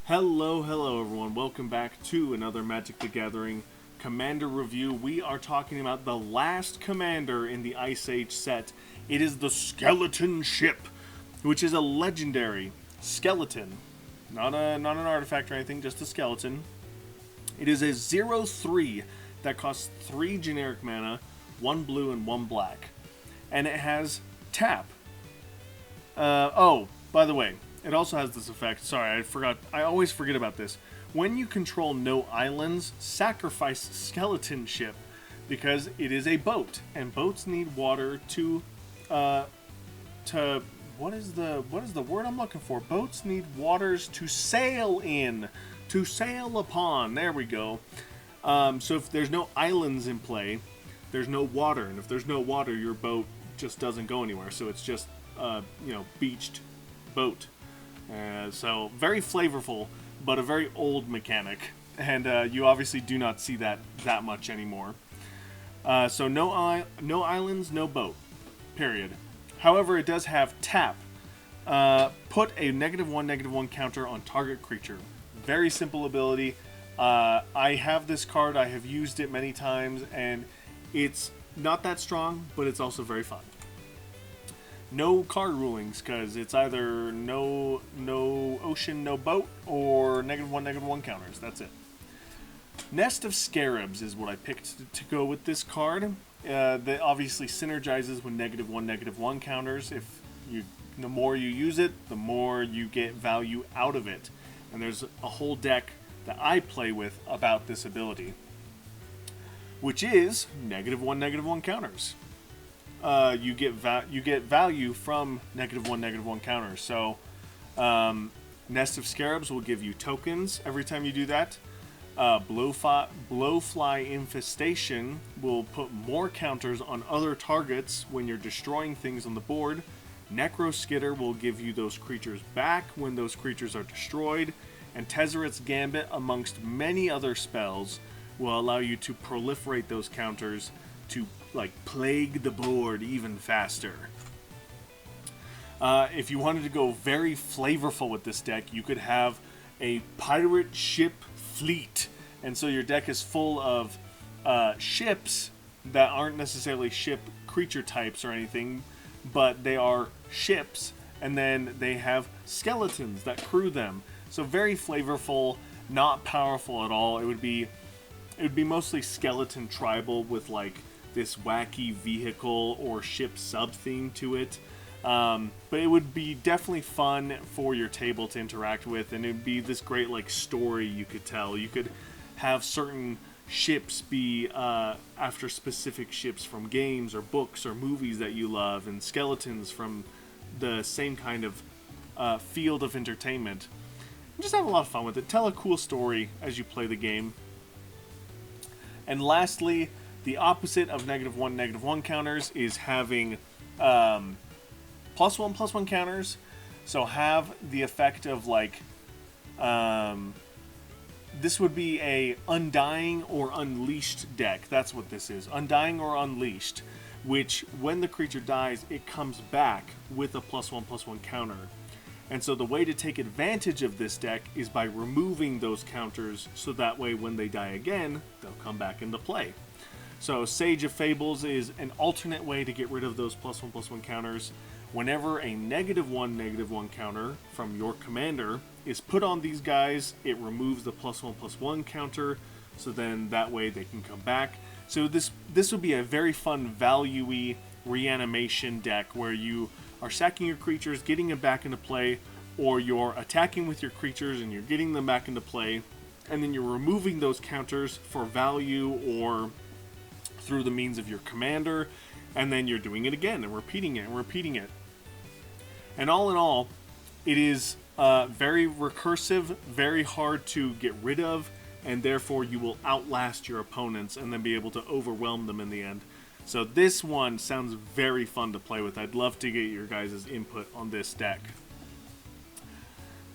Hello everyone. Welcome back to another Magic the Gathering Commander review. We are talking about the last commander in the Ice Age set. It is the Skeleton Ship, which is a legendary skeleton. Not an artifact or anything, just a skeleton. It is a 0/3 that costs 3 generic mana, 1 blue and 1 black. And it has tap. By the way, it also has this effect. Sorry, I forgot. I always forget about this. When you control no islands, sacrifice Skeleton Ship because it is a boat, and boats need water to what is the word I'm looking for? Boats need waters to sail in, to sail upon. There we go. So if there's no islands in play, there's no water, and if there's no water, your boat just doesn't go anywhere. So it's just beached boat. So very flavorful, but a very old mechanic, and you obviously do not see that much anymore. So no islands, no boat, period. However, it does have tap. Put a -1/-1 counter on target creature. Very simple ability. I have this card. I have used it many times, and it's not that strong, but it's also very fun. No card rulings, because it's either no ocean, no boat, or -1/-1 counters. That's it. Nest of Scarabs is what I picked to go with this card. That obviously synergizes with -1/-1 counters. The more you use it, the more you get value out of it. And there's a whole deck that I play with about this ability, which is -1/-1 counters. You get value from -1/-1 counters. So, Nest of Scarabs will give you tokens every time you do that. Blowfly Infestation will put more counters on other targets when you're destroying things on the board. Necroskitter will give you those creatures back when those creatures are destroyed. And Tezzeret's Gambit, amongst many other spells, will allow you to proliferate those counters to plague the board even faster. If you wanted to go very flavorful with this deck, you could have a pirate ship fleet, and so your deck is full of ships that aren't necessarily ship creature types or anything, but they are ships, and then they have skeletons that crew them. So very flavorful, not powerful at all. It would be mostly skeleton tribal with this wacky vehicle or ship sub-theme to it. But it would be definitely fun for your table to interact with, and it would be this great story you could tell. You could have certain ships be after specific ships from games or books or movies that you love, and skeletons from the same kind of field of entertainment. And just have a lot of fun with it. Tell a cool story as you play the game. And lastly, the opposite of -1/-1 counters is having +1/+1 counters. So have the effect of this would be a Undying or Unleashed deck. That's what this is. Undying or Unleashed, which when the creature dies, it comes back with a +1/+1 counter. And so the way to take advantage of this deck is by removing those counters, so that way when they die again, they'll come back into play. So Sage of Fables is an alternate way to get rid of those +1/+1 counters. Whenever a -1/-1 counter from your commander is put on these guys, it removes the +1/+1 counter, so then that way they can come back. So this would be a very fun value-y reanimation deck where you are sacking your creatures, getting them back into play, or you're attacking with your creatures and you're getting them back into play, and then you're removing those counters for value or through the means of your commander, and then you're doing it again and repeating it and repeating it. And all in all, it is very recursive, very hard to get rid of, and therefore you will outlast your opponents and then be able to overwhelm them in the end. So this one sounds very fun to play with. I'd love to get your guys' input on this deck.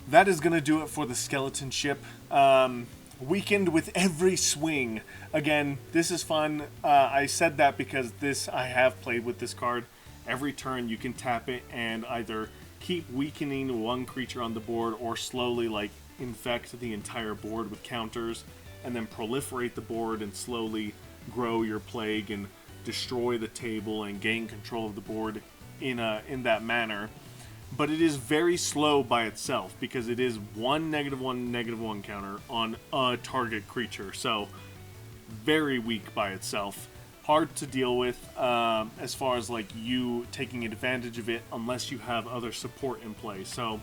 That is going to do it for the Skeleton Ship. Weakened with every swing. Again, this is fun. I said that because I have played with this card. Every turn you can tap it and either keep weakening one creature on the board or slowly infect the entire board with counters and then proliferate the board and slowly grow your plague and destroy the table and gain control of the board in that manner. But it is very slow by itself because it is one -1/-1 counter on a target creature. So very weak by itself. Hard to deal with as far as like you taking advantage of it unless you have other support in play. So,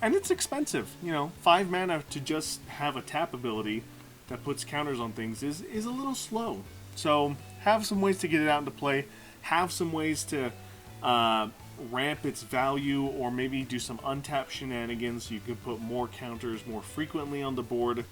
and it's expensive. You know, 5 mana to just have a tap ability that puts counters on things is a little slow. So have some ways to get it out into play. Have some ways to ramp its value, or maybe do some untapped shenanigans so you can put more counters more frequently on the board.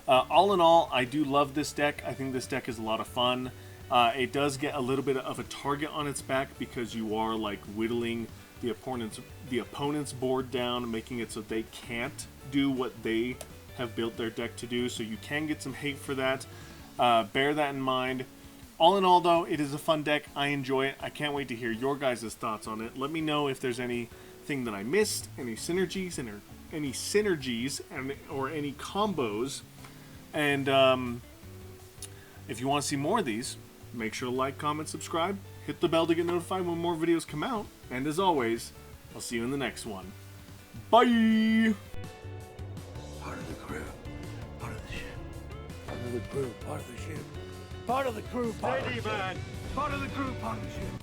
All in all, I do love this deck. I think this deck is a lot of fun. It does get a little bit of a target on its back because you are like whittling the opponent's board down, making it so they can't do what they have built their deck to do. So you can get some hate for that. Bear that in mind. All in all, though, it is a fun deck. I enjoy it. I can't wait to hear your guys' thoughts on it. Let me know if there's anything that I missed, any synergies, or any combos. And if you want to see more of these, make sure to like, comment, subscribe. Hit the bell to get notified when more videos come out. And as always, I'll see you in the next one. Bye! Part of the crew, part of the ship. Part of the crew, part of the ship. Part of the crew, part of the ship. Part of the crew, part of the ship.